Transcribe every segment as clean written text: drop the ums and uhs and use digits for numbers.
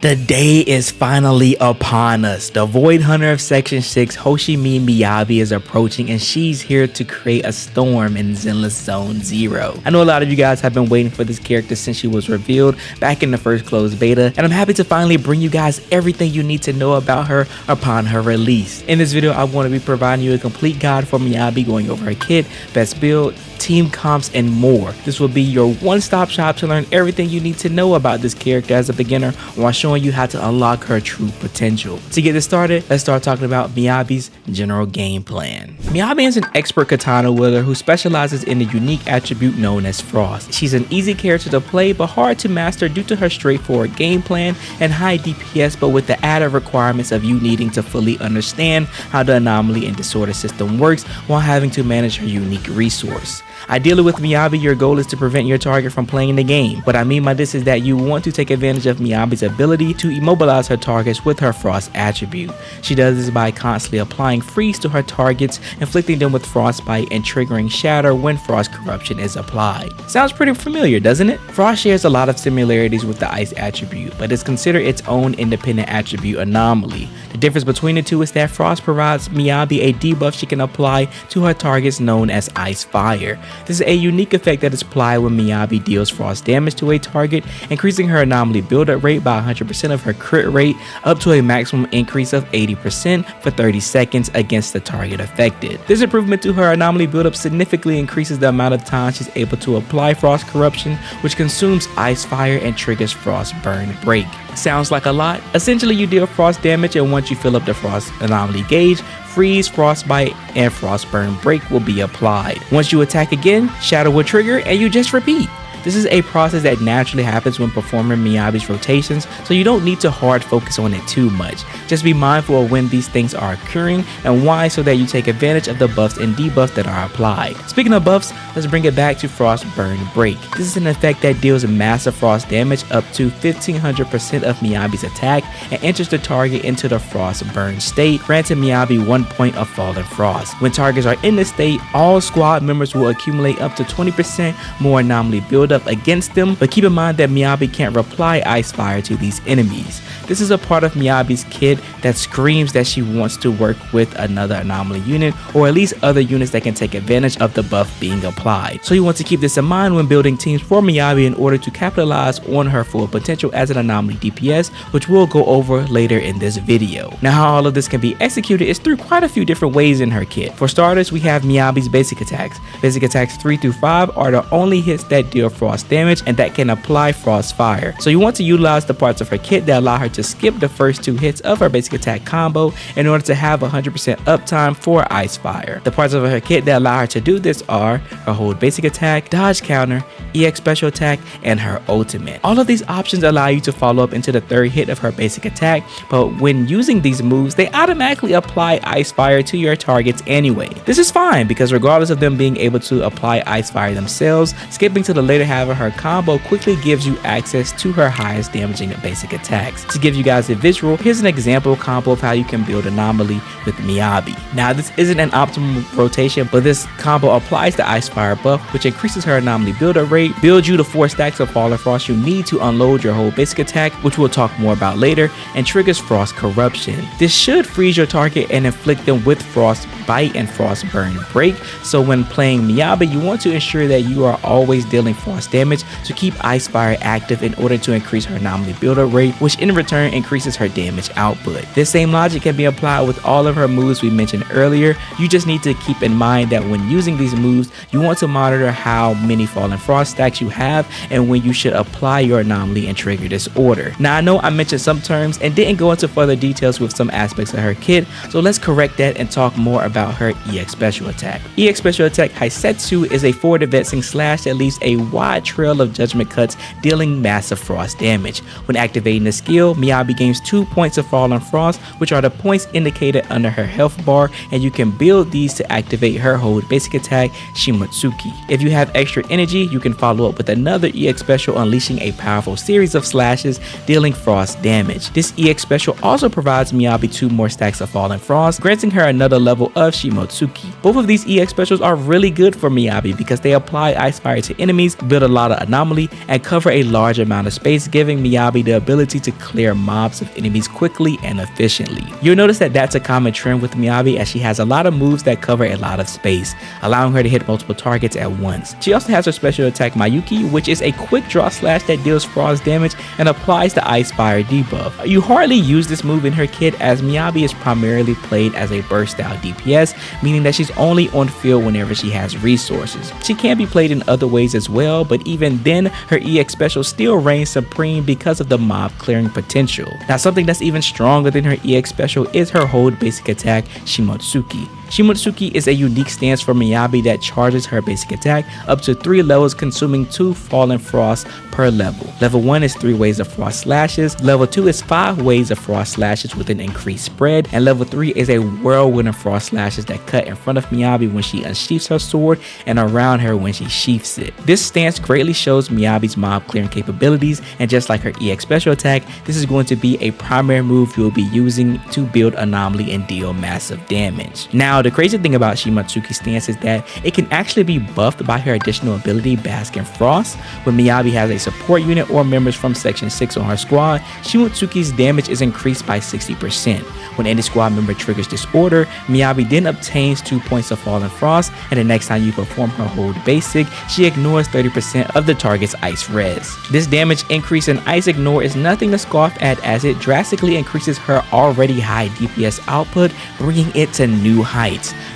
The day is finally upon us. The Void Hunter of Section 6, Hoshimi Miyabi, is approaching, and she's here to create a storm in Zenless Zone Zero. I know a lot of you guys have been waiting for this character since she was revealed back in the first closed beta, and I'm happy to finally bring you guys everything you need to know about her upon her release. In this video, I want to be providing you a complete guide for Miyabi, going over her kit, best build, team comps, and more. This will be your one-stop shop to learn everything you need to know about this character as a beginner, while showing you how to unlock her true potential. To get this started, let's start talking about Miyabi's general game plan. Miyabi is an expert katana wielder who specializes in the unique attribute known as Frost. She's an easy character to play but hard to master due to her straightforward game plan and high DPS, but with the added requirements of you needing to fully understand how the anomaly and disorder system works while having to manage her unique resource. Ideally with Miyabi, your goal is to prevent your target from playing the game. What I mean by this is that you want to take advantage of Miyabi's ability to immobilize her targets with her Frost attribute. She does this by constantly applying freeze to her targets, inflicting them with Frostbite, and triggering Shatter when Frost Corruption is applied. Sounds pretty familiar, doesn't it? Frost shares a lot of similarities with the Ice attribute, but is considered its own independent attribute anomaly. The difference between the two is that Frost provides Miyabi a debuff she can apply to her targets known as Ice Fire. This is a unique effect that is applied when Miyabi deals Frost damage to a target, increasing her anomaly build-up rate by 100% of her crit rate up to a maximum increase of 80% for 30 seconds against the target affected. This improvement to her anomaly build-up significantly increases the amount of time she's able to apply Frost Corruption, which consumes Ice Fire and triggers Frost Burn Break. Sounds like a lot? Essentially, you deal Frost damage, and once you fill up the Frost anomaly gauge, Freeze, Frostbite, and Frost Burn Break will be applied. Once you attack again, Shadow will trigger, and you just repeat. This is a process that naturally happens when performing Miyabi's rotations, so you don't need to hard focus on it too much. Just be mindful of when these things are occurring and why, so that you take advantage of the buffs and debuffs that are applied. Speaking of buffs, let's bring it back to Frost Burn Break. This is an effect that deals massive frost damage up to 1500% of Miyabi's attack and enters the target into the Frost Burn state, granting Miyabi 1 point of Fallen Frost. When targets are in this state, all squad members will accumulate up to 20% more anomaly buildup against them, but keep in mind that Miyabi can't apply Ice Fire to these enemies. This is a part of Miyabi's kit that screams that she wants to work with another anomaly unit, or at least other units that can take advantage of the buff being applied. So you want to keep this in mind when building teams for Miyabi in order to capitalize on her full potential as an anomaly DPS, which we'll go over later in this video. Now, how all of this can be executed is through quite a few different ways in her kit. For starters, we have Miyabi's basic attacks. Basic attacks 3 through 5 are the only hits that deal Frost damage and that can apply Frost Fire. So you want to utilize the parts of her kit that allow her to skip the first 2 hits of her basic attack combo in order to have 100% uptime for Ice Fire. The parts of her kit that allow her to do this are her hold basic attack, dodge counter, EX special attack, and her ultimate. All of these options allow you to follow up into the 3rd hit of her basic attack, but when using these moves, they automatically apply Ice Fire to your targets anyway. This is fine because regardless of them being able to apply Ice Fire themselves, skipping to the later half of her combo quickly gives you access to her highest damaging basic attacks. To give you guys a visual, here's an example combo of how you can build anomaly with Miyabi. Now, this isn't an optimal rotation, but this combo applies the Ice Fire buff, which increases her anomaly build-up rate, builds you the 4 stacks of Fallen Frost you need to unload your whole basic attack, which we'll talk more about later, and triggers Frost Corruption. This should freeze your target and inflict them with Frost Bite and Frost Burn Break, so when playing Miyabi, you want to ensure that you are always dealing Frost damage to keep Ice Fire active in order to increase her anomaly build-up rate, which in return increases her damage output. This same logic can be applied with all of her moves we mentioned earlier. You just need to keep in mind that when using these moves, you want to monitor how many Fallen Frost stacks you have and when you should apply your anomaly and trigger this order. Now, I know I mentioned some terms and didn't go into further details with some aspects of her kit, so let's correct that and talk more about her EX special attack. EX special attack Haisetsu is a forward advancing slash that leaves a wide trail of judgment cuts, dealing massive frost damage. When activating the skill, Miyabi gains 2 points of Fallen Frost, which are the points indicated under her health bar, and you can build these to activate her hold basic attack Shimotsuki. If you have extra energy, you can follow up with another EX special, unleashing a powerful series of slashes dealing frost damage. This EX special also provides Miyabi 2 more stacks of Fallen Frost, granting her another level of Shimotsuki. Both of these EX specials are really good for Miyabi because they apply Ice Fire to enemies, building build a lot of anomaly and cover a large amount of space, giving Miyabi the ability to clear mobs of enemies quickly and efficiently. You'll notice that that's a common trend with Miyabi, as she has a lot of moves that cover a lot of space, allowing her to hit multiple targets at once. She also has her special attack Mayuki, which is a quick draw slash that deals frost damage and applies the Ice Fire debuff. You hardly use this move in her kit, as Miyabi is primarily played as a burst style DPS, meaning that she's only on field whenever she has resources. She can be played in other ways as well, but even then her EX special still reigns supreme because of the mob clearing potential. Now, something that's even stronger than her EX special is her hold basic attack Shimotsuki. Shimotsuki is a unique stance for Miyabi that charges her basic attack up to 3 levels, consuming 2 Fallen Frost per level. Level 1 is 3 waves of frost slashes, level 2 is 5 waves of frost slashes with an increased spread, and level 3 is a whirlwind of frost slashes that cut in front of Miyabi when she unsheaths her sword and around her when she sheaths it. This stance greatly shows Miyabi's mob clearing capabilities, and just like her EX special attack, this is going to be a primary move you will be using to build anomaly and deal massive damage. Now, the crazy thing about Shimotsuki's stance is that it can actually be buffed by her additional ability Bask in Frost. When Miyabi has a support unit or members from Section 6 on her squad, Shimotsuki's damage is increased by 60%. When any squad member triggers this order, Miyabi then obtains 2 points of Fallen Frost, and the next time you perform her hold basic, she ignores 30% of the target's ice res. This damage increase in ice ignore is nothing to scoff at, as it drastically increases her already high DPS output, bringing it to new heights.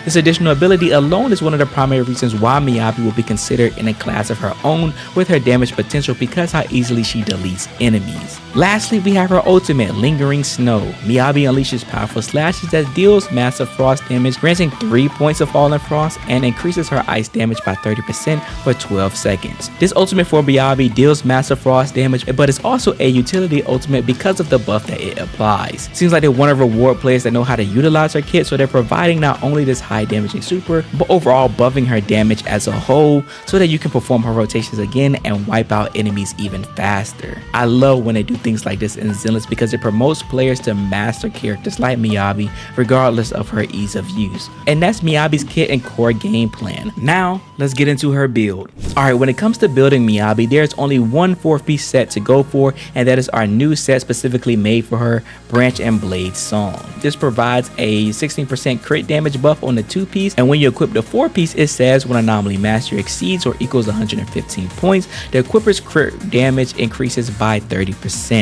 This additional ability alone is one of the primary reasons why Miyabi will be considered in a class of her own with her damage potential, because how easily she deletes enemies. Lastly, we have her ultimate, Lingering Snow. Miyabi unleashes powerful slashes that deals massive frost damage, granting 3 points of Fallen Frost, and increases her ice damage by 30% for 12 seconds. This ultimate for Miyabi deals massive frost damage, but it's also a utility ultimate because of the buff that it applies. Seems like they want to reward players that know how to utilize her kit, so they're providing not only this high damaging super, but overall buffing her damage as a whole, so that you can perform her rotations again and wipe out enemies even faster. I love when they do things like this in Zenless, because it promotes players to master characters like Miyabi regardless of her ease of use. And that's Miyabi's kit and core game plan. Now let's get into her build. Alright, when it comes to building Miyabi, there's only one 4-piece set to go for, and that is our new set specifically made for her, Branch and Blade Song. This provides a 16% crit damage buff on the 2-piece, and when you equip the 4-piece, it says when Anomaly Mastery exceeds or equals 115 points, the equipper's crit damage increases by 30%.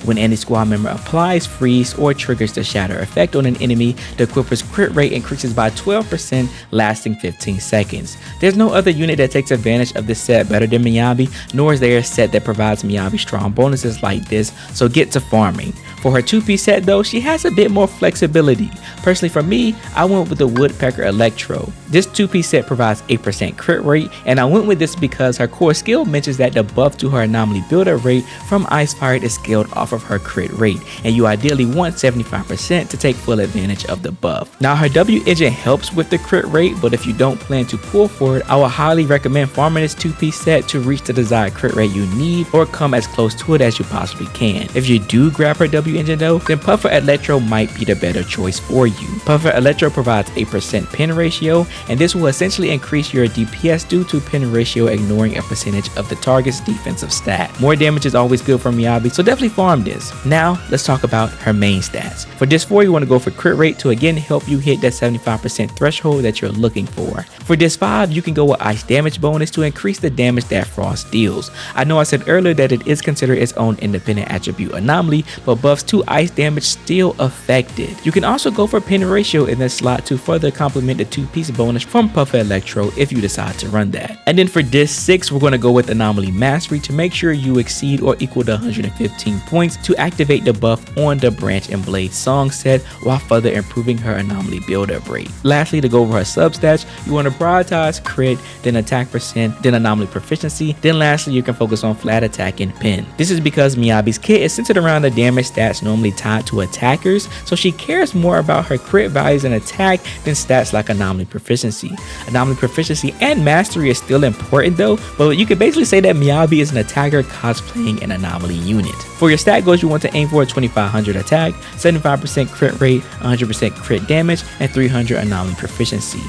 When any squad member applies, freeze, or triggers the shatter effect on an enemy, the equipper's crit rate increases by 12%, lasting 15 seconds. There's no other unit that takes advantage of this set better than Miyabi, nor is there a set that provides Miyabi strong bonuses like this, so get to farming. For her 2-piece set though, she has a bit more flexibility. Personally for me, I went with the Woodpecker Electro. This 2-piece set provides 8% crit rate, and I went with this because her core skill mentions that the buff to her anomaly builder rate from Ice Fire is scaled off of her crit rate, and you ideally want 75% to take full advantage of the buff. Now her W engine helps with the crit rate, but if you don't plan to pull for it, I would highly recommend farming this 2-piece set to reach the desired crit rate you need, or come as close to it as you possibly can. If you do grab her W engine though, then Puffer Electro might be the better choice for you. Puffer Electro provides 8% pin ratio, and this will essentially increase your DPS due to pin ratio ignoring a percentage of the target's defensive stat. More damage is always good for Miyabi, so definitely farm this. Now let's talk about her main stats. For Disc 4, you want to go for crit rate to again help you hit that 75% threshold that you're looking for. For Disc 5, you can go with ice damage bonus to increase the damage that frost deals. I know I said earlier that it is considered its own independent attribute anomaly, but buffs to ice damage still affected. You can also go for pin ratio in this slot to further complement the 2-piece bonus from Puffer Electro if you decide to run that. And then for Disc 6, we're going to go with Anomaly Mastery to make sure you exceed or equal to 115 points to activate the buff on the Branch and Blade Song set while further improving her anomaly build-up rate. Lastly, to go over her substats, you want to prioritize crit, then attack percent, then anomaly proficiency, then lastly you can focus on flat attack and pin. This is because Miyabi's kit is centered around the damage stats normally tied to attackers, so she cares more about her crit values and attack than stats like anomaly proficiency. Anomaly proficiency and mastery is still important though, but you can basically say that Miyabi is an attacker cosplaying an anomaly unit. For your stat goals, you want to aim for a 2500 attack, 75% crit rate, 100% crit damage, and 300 anomaly proficiency.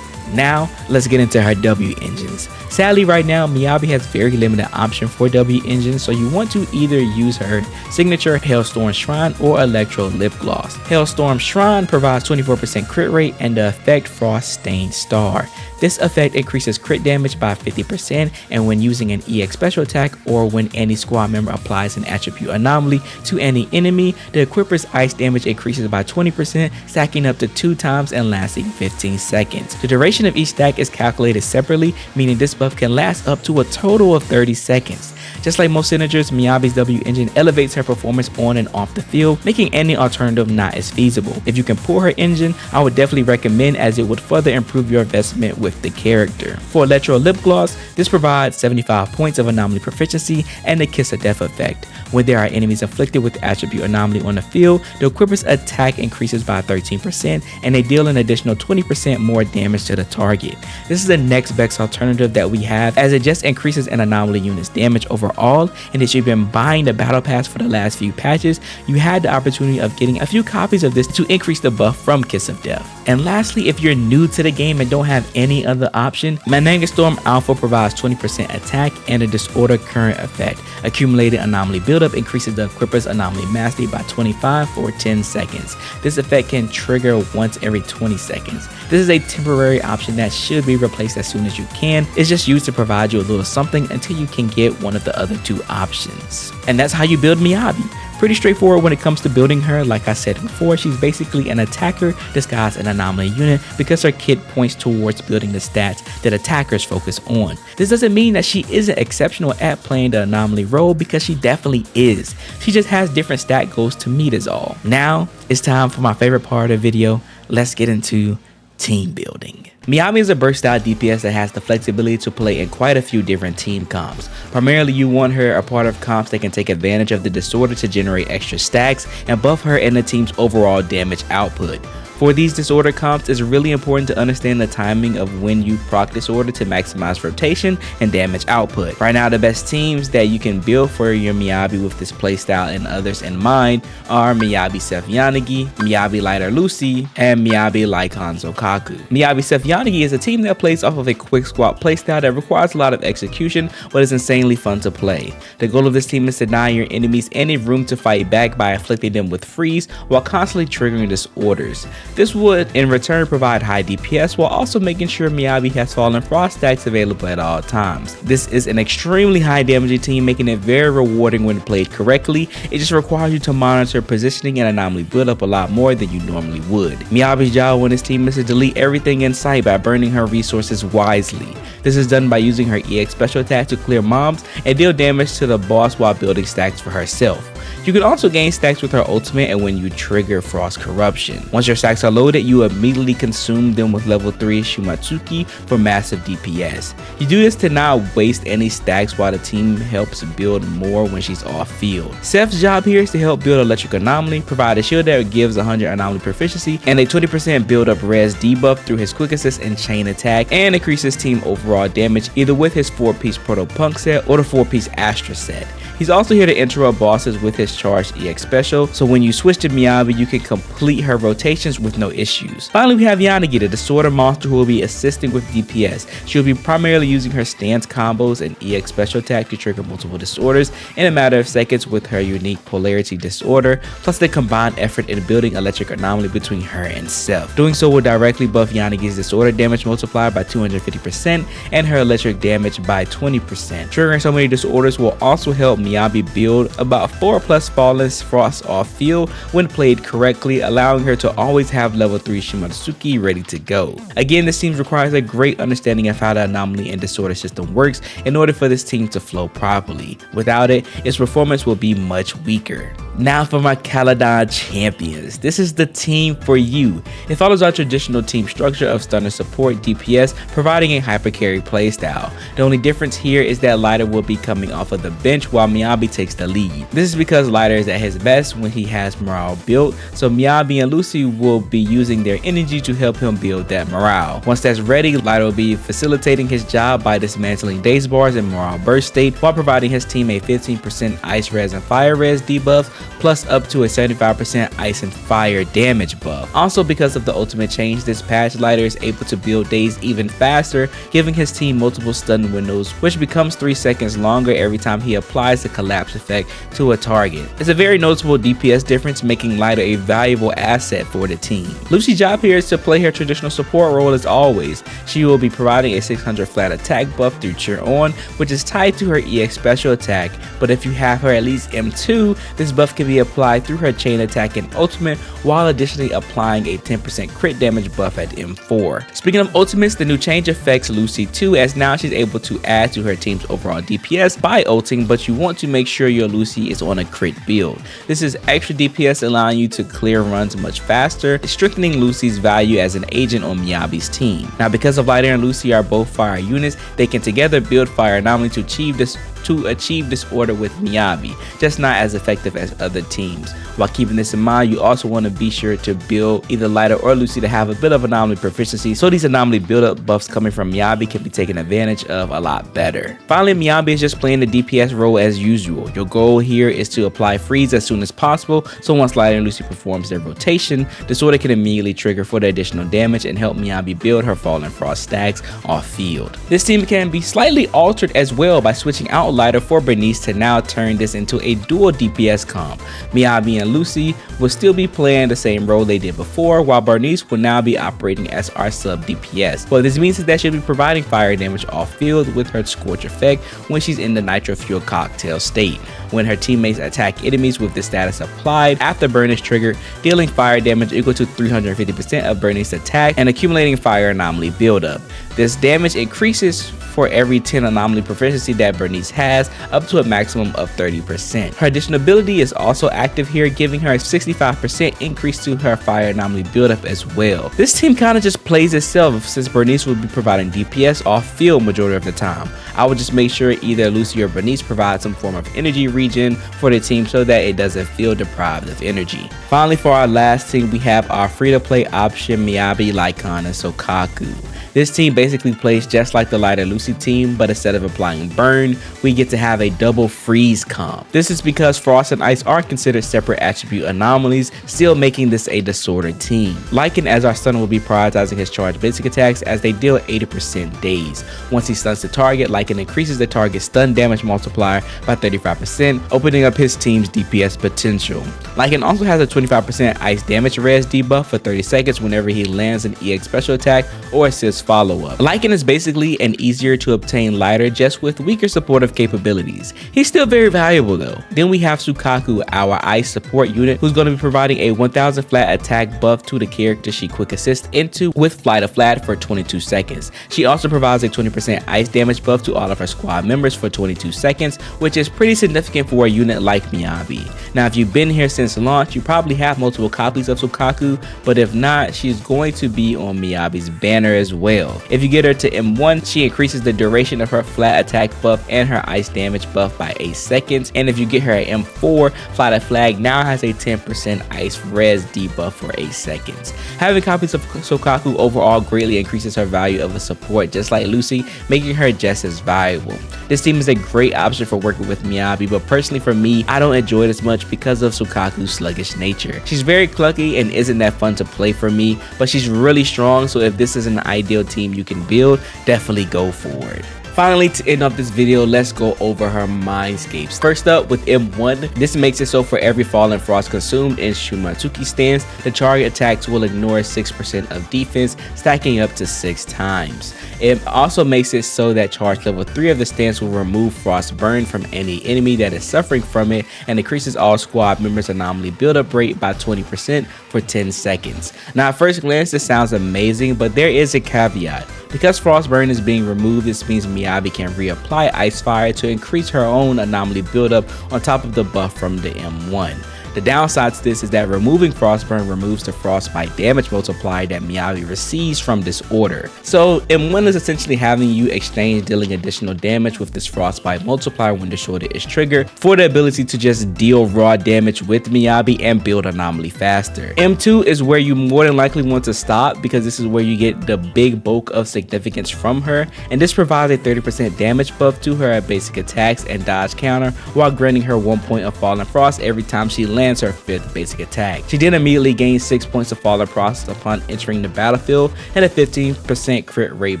Now, let's get into her W engines. Sadly, right now, Miyabi has very limited option for W engines, so you want to either use her signature Hailstorm Shrine or Electro Lip Gloss. Hailstorm Shrine provides 24% crit rate and the effect Frost Stained Star. This effect increases crit damage by 50%, and when using an EX special attack or when any squad member applies an attribute anomaly to any enemy, the equipper's ice damage increases by 20%, stacking up to 2 times and lasting 15 seconds. The duration of each stack is calculated separately, meaning this buff can last up to a total of 30 seconds. Just like most signatures, Miyabi's W engine elevates her performance on and off the field, making any alternative not as feasible. If you can pull her engine, I would definitely recommend, as it would further improve your investment with the character. For Electro Lip Gloss, this provides 75 points of anomaly proficiency and a Kiss of Death effect. When there are enemies inflicted with the attribute anomaly on the field, the equipper's attack increases by 13% and they deal an additional 20% more damage to the target. This is the next best alternative that we have, as it just increases an anomaly unit's damage overall, and if you've been buying the battle pass for the last few patches, you had the opportunity of getting a few copies of this to increase the buff from Kiss of Death. And lastly, if you're new to the game and don't have any other option, Mananga Storm Alpha provides 20% attack and a Disorder Current effect. Accumulated anomaly buildup increases the equipper's anomaly mastery by 25 for 10 seconds. This effect can trigger once every 20 seconds. This is a temporary option that should be replaced as soon as you can. It's just used to provide you a little something until you can get one of the other 2 options. And that's how you build Miyabi. Pretty straightforward when it comes to building her. Like I said before, she's basically an attacker disguised an anomaly unit because her kit points towards building the stats that attackers focus on. This doesn't mean that she isn't exceptional at playing the anomaly role, because she definitely is. She just has different stat goals to meet is all. Now, it's time for my favorite part of the video. Let's get into team building. Miyabi is a burst style DPS that has the flexibility to play in quite a few different team comps. Primarily, you want her a part of comps that can take advantage of the disorder to generate extra stacks and buff her and the team's overall damage output. For these disorder comps, it's really important to understand the timing of when you proc disorder to maximize rotation and damage output. Right now, the best teams that you can build for your Miyabi with this playstyle and others in mind are Miyabi Seth Yanagi, Miyabi Lighter Lucy, and Miyabi like Hanzo Kaku. Miyabi Seth Yanagi is a team that plays off of a quick squat playstyle that requires a lot of execution but is insanely fun to play. The goal of this team is to deny your enemies any room to fight back by inflicting them with freeze while constantly triggering disorders. This would in return provide high DPS while also making sure Miyabi has Fallen Frost stacks available at all times. This is an extremely high damaging team, making it very rewarding when played correctly. It just requires you to monitor positioning and anomaly build up a lot more than you normally would. Miyabi's job on this team is to delete everything in sight by burning her resources wisely. This is done by using her EX special attack to clear mobs and deal damage to the boss while building stacks for herself. You can also gain stacks with her ultimate and when you trigger Frost Corruption. Once your stacks are loaded, you immediately consume them with level 3 Shumatsuki for massive DPS. You do this to not waste any stacks while the team helps build more when she's off field. Seth's job here is to help build Electric Anomaly, provide a shield that gives 100 anomaly proficiency and a 20% build up res debuff through his quick assist and chain attack, and increases team overall damage either with his 4-piece Proto Punk set or the 4-piece Astra set. He's also here to interrupt bosses with his charged EX special, so when you switch to Miyabi, you can complete her rotations with no issues. Finally, we have Yanagi, the disorder monster who will be assisting with DPS. She'll be primarily using her stance combos and EX special attack to trigger multiple disorders in a matter of seconds with her unique polarity disorder, plus the combined effort in building electric anomaly between her and Seth. Doing so will directly buff Yanagi's disorder damage multiplier by 250% and her electric damage by 20%. Triggering so many disorders will also help Miyabi build about 4+ Fallen Frost off field when played correctly, allowing her to always have level 3 Shimatsuki ready to go. Again, this team requires a great understanding of how the anomaly and disorder system works in order for this team to flow properly. Without it, its performance will be much weaker. Now for my Caledon champions. This is the team for you. It follows our traditional team structure of stunner support DPS, providing a hyper carry playstyle. The only difference here is that Lighter will be coming off of the bench while Miyabi takes the lead. This is because because Lighter is at his best when he has morale built, so Miyabi and Lucy will be using their energy to help him build that morale. Once that's ready, Lighter will be facilitating his job by dismantling daze bars in morale burst state while providing his team a 15% ice res and fire res debuff, plus up to a 75% ice and fire damage buff. Also, because of the ultimate change this patch, Lighter is able to build daze even faster, giving his team multiple stun windows, which becomes 3 seconds longer every time he applies the collapse effect to a target. It's a very noticeable DPS difference, making Lighter a valuable asset for the team. Lucy's job here is to play her traditional support role as always. She will be providing a 600 flat attack buff through Cheer On, which is tied to her EX special attack, but if you have her at least M2, this buff can be applied through her chain attack and ultimate, while additionally applying a 10% crit damage buff at M4. Speaking of ultimates, the new change affects Lucy too, as now she's able to add to her team's overall DPS by ulting, but you want to make sure your Lucy is on a crit build. This is extra DPS allowing you to clear runs much faster, strengthening Lucy's value as an agent on Miyabi's team. Now, because of Lighter and Lucy are both fire units, they can together build fire anomaly to achieve this order with Miyabi, just not as effective as other teams. While keeping this in mind, you also want to be sure to build either Lighter or Lucy to have a bit of anomaly proficiency, so these anomaly build-up buffs coming from Miyabi can be taken advantage of a lot better. Finally, Miyabi is just playing the DPS role as usual. Your goal here is to apply freeze as soon as possible, so once Lighter and Lucy performs their rotation, this order can immediately trigger for the additional damage and help Miyabi build her Fallen Frost stacks off field. This team can be slightly altered as well by switching out Lighter for Bernice to now turn this into a dual DPS comp. Miyabi and Lucy will still be playing the same role they did before, while Bernice will now be operating as our sub DPS. What this means is that she'll be providing fire damage off field with her Scorch effect when she's in the Nitro Fuel cocktail state. When her teammates attack enemies with this status applied after burn is triggered, dealing fire damage equal to 350% of Bernice's attack and accumulating fire anomaly buildup. This damage increases for every 10 anomaly proficiency that Bernice has, up to a maximum of 30%. Her additional ability is also active here, giving her a 65% increase to her fire anomaly buildup as well. This team kind of just plays itself, since Bernice will be providing DPS off field majority of the time. I would just make sure either Lucy or Bernice provide some form of energy regen for the team so that it doesn't feel deprived of energy. Finally, for our last team, we have our free-to-play option Miyabi, Lycon, and Sokaku. This team basically plays just like the Lighter Lucy team, but instead of applying burn, we get to have a double freeze comp. This is because Frost and Ice are considered separate attribute anomalies, still making this a disordered team. Lycan as our stunner will be prioritizing his charged basic attacks as they deal 80% daze. Once he stuns the target, Lycan increases the target's stun damage multiplier by 35%, opening up his team's DPS potential. Lycan also has a 25% ice damage res debuff for 30 seconds whenever he lands an EX special attack or assist follow-up. Lycan is basically an easier to obtain Lighter, just with weaker supportive capabilities. He's still very valuable though. Then we have Sokaku, our ice support unit, who's going to be providing a 1000 flat attack buff to the character she quick assist into with Flight of Flat for 22 seconds. She also provides a 20% ice damage buff to all of her squad members for 22 seconds, which is pretty significant for a unit like Miyabi. Now, if you've been here since launch, you probably have multiple copies of Sokaku, but if not, she's going to be on Miyabi's banner as well. If you get her to M1, she increases the duration of her flat attack buff and her ice damage buff by 8 seconds, and if you get her at M4, Flight of Flag now has a 10% ice res debuff for 8 seconds. Having copies of Sokaku overall greatly increases her value of a support, just like Lucy, making her just as valuable. This team is a great option for working with Miyabi, but personally for me, I don't enjoy it as much because of Sokaku's sluggish nature. She's very clunky and isn't that fun to play for me, but she's really strong, so if this is an ideal team you can build, definitely go for it. Finally, to end off this video, let's go over her Mindscapes. First up, with M1, this makes it so for every Fallen Frost consumed in Shumatsuki stance, the target attacks will ignore 6% of defense, stacking up to 6 times. It also makes it so that charge level 3 of the stance will remove Frost Burn from any enemy that is suffering from it, and increases all squad members' anomaly buildup rate by 20% for 10 seconds. Now, at first glance, this sounds amazing, but there is a caveat. Because Frost Burn is being removed, this means Miyabi can reapply Ice Fire to increase her own anomaly buildup on top of the buff from the M1. The downside to this is that removing Frostburn removes the frostbite damage multiplier that Miyabi receives from this order. So M1 is essentially having you exchange dealing additional damage with this frostbite multiplier when the shorter is triggered for the ability to just deal raw damage with Miyabi and build anomaly faster. M2 is where you more than likely want to stop because this is where you get the big bulk of significance from her, and this provides a 30% damage buff to her at basic attacks and dodge counter while granting her 1 point of Fallen Frost every time she lands her 5th basic attack. She then immediately gains 6 points of Fallen Frost upon entering the battlefield and a 15% crit rate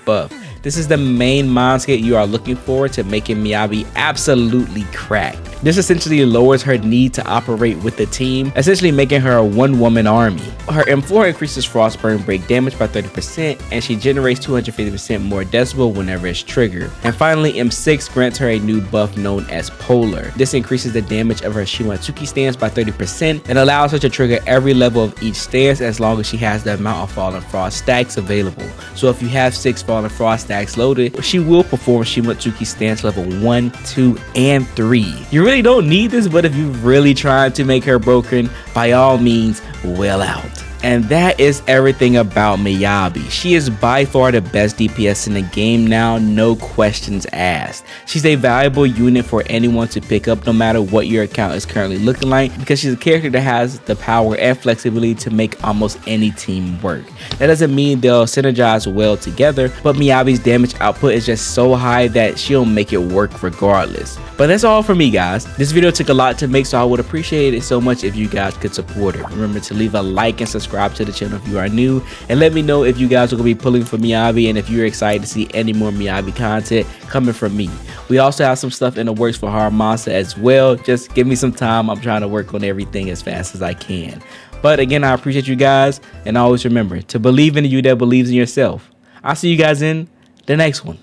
buff. This is the main Mindscape you are looking for to making Miyabi absolutely cracked. This essentially lowers her need to operate with the team, essentially making her a one-woman army. Her M4 increases Frostburn break damage by 30%, and she generates 250% more decibel whenever it's triggered. And finally, M6 grants her a new buff known as Polar. This increases the damage of her Shimatsuki stance by 30% and allows her to trigger every level of each stance as long as she has the amount of Fallen Frost stacks available. So if you have 6 Fallen Frost stacks loaded, she will perform Shimatsuki stance level 1, 2, and 3. You really don't need this, but if you're really trying to make her broken, by all means, well out. And that is everything about Miyabi. She is by far the best DPS in the game now, no questions asked. She's a valuable unit for anyone to pick up no matter what your account is currently looking like, because she's a character that has the power and flexibility to make almost any team work. That doesn't mean they'll synergize well together, but Miyabi's damage output is just so high that she'll make it work regardless. But that's all for me, guys. This video took a lot to make, so I would appreciate it so much if you guys could support it. Remember to leave a like and subscribe to the channel if you are new, and let me know if you guys are going to be pulling for Miyabi and if you're excited to see any more Miyabi content coming from me. We also have some stuff in the works for Hard Monster as well. Just give me some time. I'm trying to work on everything as fast as I can. But again, I appreciate you guys, and always remember to believe in you that believes in yourself. I'll see you guys in the next one.